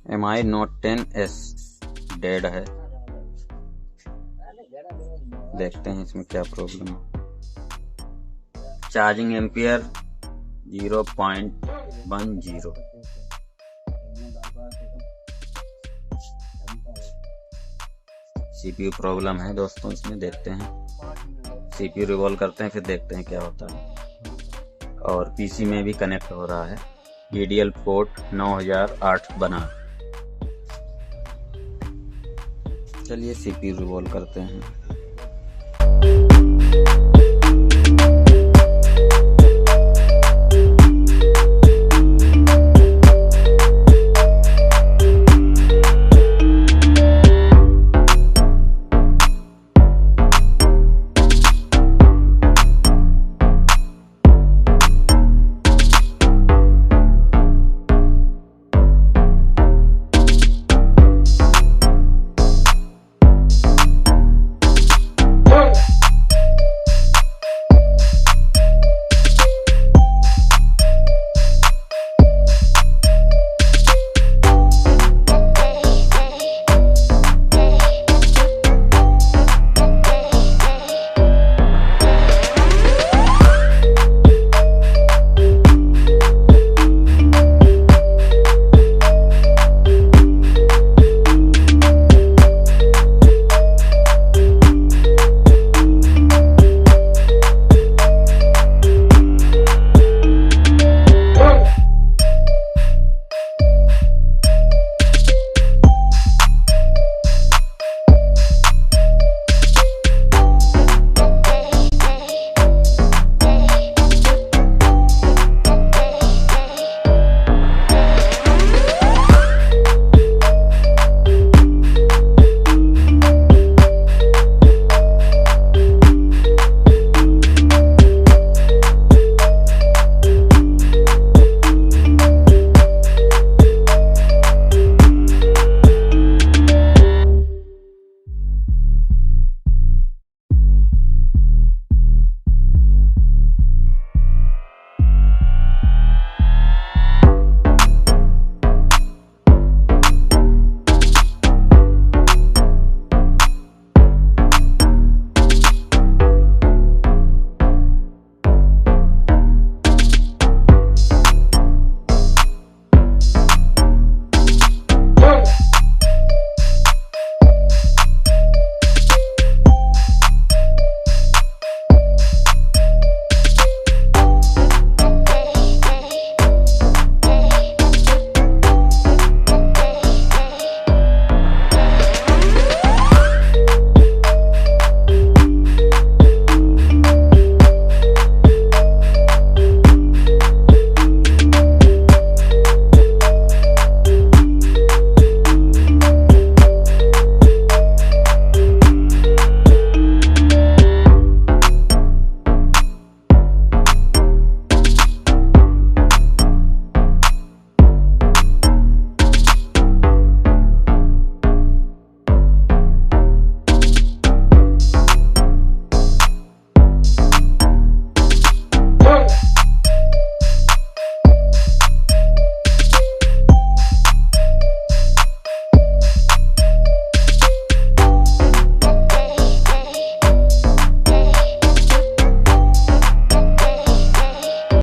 MI Note 10s dead है। देखते हैं इसमें क्या प्रॉब्लम है। Charging ampere 0.10। CPU प्रॉब्लम है दोस्तों इसमें। देखते हैं CPU रिवॉल्व करते हैं, फिर देखते हैं क्या होता है। और PC में भी कनेक्ट हो रहा है। EDL पोर्ट 9008 बना। चलिए CPU रिवॉल्व करते हैं।